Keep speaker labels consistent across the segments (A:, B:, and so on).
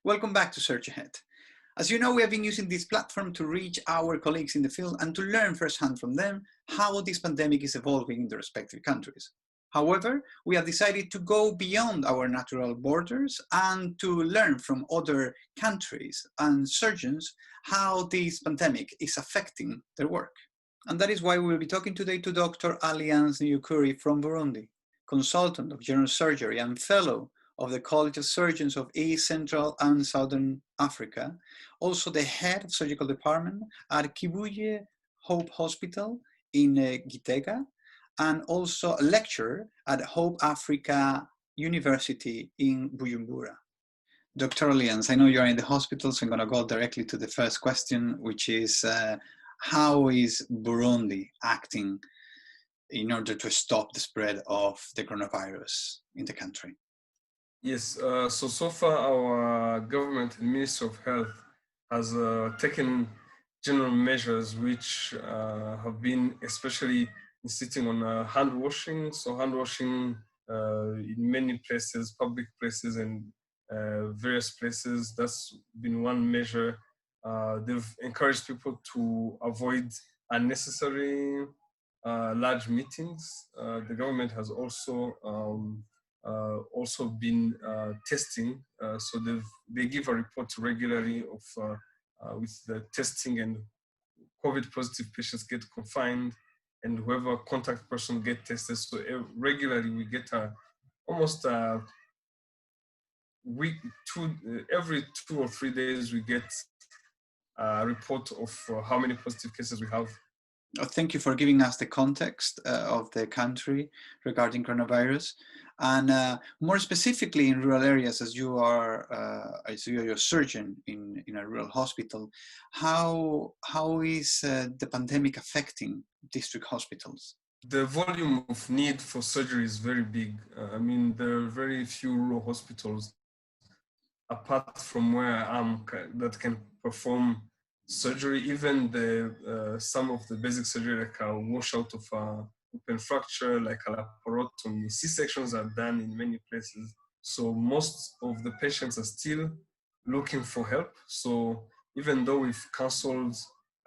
A: Welcome back to Search Ahead. As you know, we have been using this platform to reach our colleagues in the field and to learn firsthand from them how this pandemic is evolving in the respective countries. However, we have decided to go beyond our natural borders and to learn from other countries and surgeons how this pandemic is affecting their work. And that is why we will be talking today to Dr. Niyukuri from Burundi, consultant of general surgery and fellow of the College of Surgeons of East, Central and Southern Africa, also the head of surgical department at Kibuye Hope Hospital in Gitega, and also a lecturer at Hope Africa University in Bujumbura. Dr. Alliance, I know you are in the hospital, so I'm going to go directly to the first question, which is how is Burundi acting in order to stop the spread of the coronavirus in the country?
B: Yes, so far our government and Ministry of Health has taken general measures which have been especially insisting on hand washing. So hand washing in many places, public places and various places, that's been one measure. They've encouraged people to avoid unnecessary large meetings. The government has also been testing, so they give a report regularly of with the testing, and COVID positive patients get confined and whoever contact person get tested. So regularly we get almost a week, every 2 or 3 days we get a report of how many positive cases we have.
A: Thank you for giving us the context of the country regarding coronavirus, and more specifically in rural areas, as you are a surgeon in a rural hospital. How is the pandemic affecting district hospitals?
B: The volume of need for surgery is very big. I mean, there are very few rural hospitals, apart from where I am, that can perform surgery. Even some of the basic surgery, like a washout of open fracture, like a laparotomy, C-sections are done in many places. So most of the patients are still looking for help. So even though we've canceled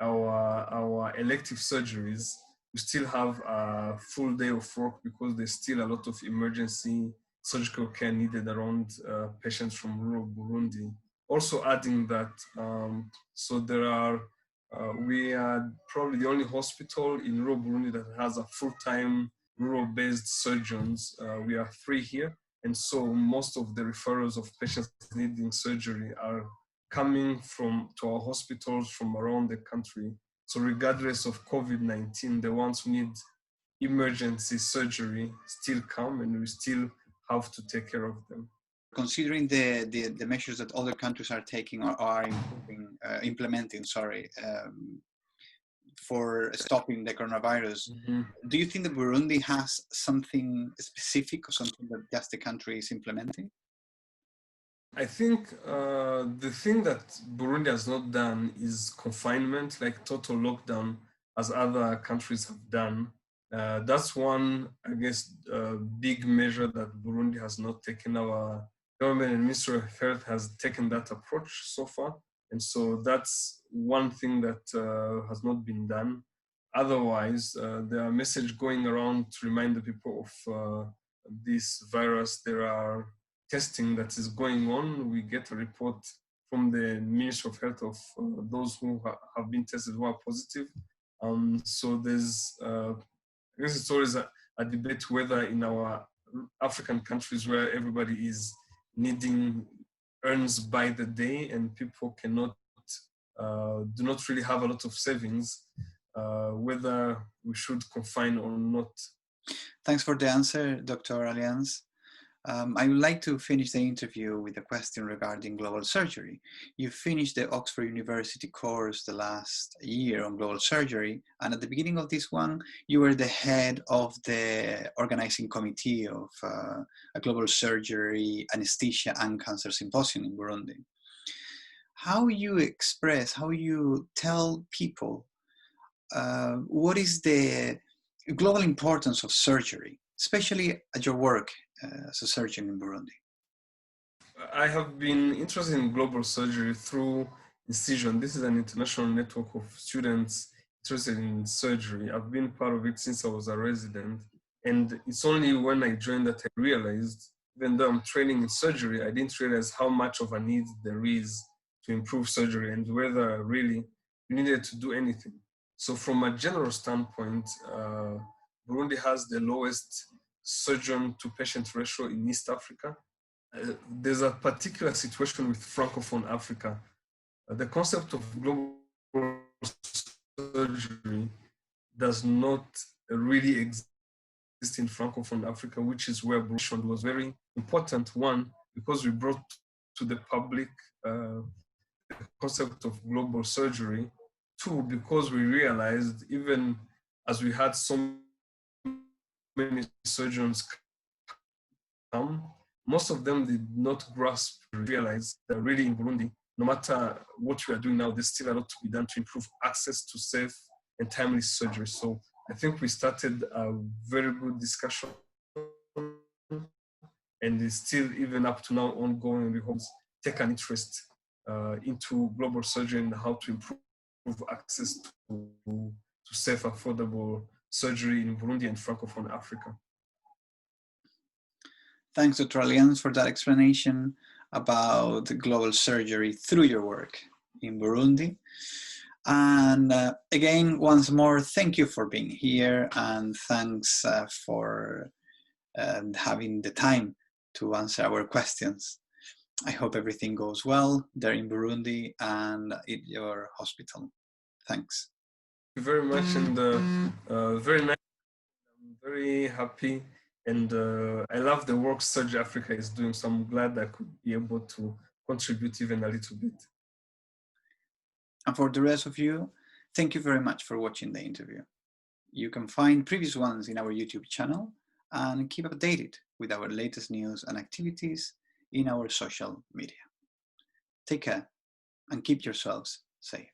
B: our elective surgeries, we still have a full day of work because there's still a lot of emergency surgical care needed around patients from rural Burundi. Also adding that, so we are probably the only hospital in rural Burundi that has a full-time rural-based surgeons. We are 3 here, and so most of the referrals of patients needing surgery are coming to our hospitals from around the country. So regardless of COVID-19, the ones who need emergency surgery still come, and we still have to take care of them.
A: Considering the measures that other countries are taking or are implementing, for stopping the coronavirus, do you think that Burundi has something specific or something that just the country is implementing?
B: I think the thing that Burundi has not done is confinement, like total lockdown, as other countries have done. That's one, I guess, big measure that Burundi has not taken. Our government and Ministry of Health has taken that approach so far. And so that's one thing that has not been done. Otherwise, there are messages going around to remind the people of this virus. There are testing that is going on. We get a report from the Ministry of Health of those who have been tested who are positive. So there's, I guess it's always a debate whether in our African countries where everybody is needing earns by the day and people cannot, do not really have a lot of savings, whether we should confine or not.
A: Thanks for the answer, Dr. Alliance. I would like to finish the interview with a question regarding global surgery. You finished the Oxford University course the last year on global surgery, and at the beginning of this one, you were the head of the organizing committee of a global surgery, anesthesia and cancer symposium in Burundi. How you tell people what is the global importance of surgery, especially at your work as a surgeon in Burundi?
B: I have been interested in global surgery through Incision. This is an international network of students interested in surgery. I've been part of it since I was a resident. And it's only when I joined that I realized, even though I'm training in surgery, I didn't realize how much of a need there is to improve surgery and whether really we needed to do anything. So from a general standpoint, Burundi has the lowest surgeon to patient ratio in East Africa. There's a particular situation with Francophone Africa. The concept of global surgery does not really exist in Francophone Africa, which is where Burundi was very important. One, because we brought to the public the concept of global surgery. Two, because we realized, even as we had so many surgeons come, most of them did not grasp, realize that really in Burundi, no matter what we are doing now, there's still a lot to be done to improve access to safe and timely surgery. So I think we started a very good discussion, and it's still even up to now ongoing. We hope to take an interest into global surgery and how to improve access to safe, affordable surgery in Burundi and Francophone Africa.
A: Thanks, Dr. Allianz, for that explanation about global surgery through your work in Burundi. And again, once more, thank you for being here, and thanks for having the time to answer our questions. I hope everything goes well there in Burundi and at your hospital. Thanks.
B: Thank you very much, and very nice. I'm very happy, and I love the work SURG-Africa is doing, so I'm glad I could be able to contribute even a little bit.
A: And for the rest of you, thank you very much for watching the interview. You can find previous ones in our YouTube channel and keep updated with our latest news and activities in our social media. Take care and keep yourselves safe.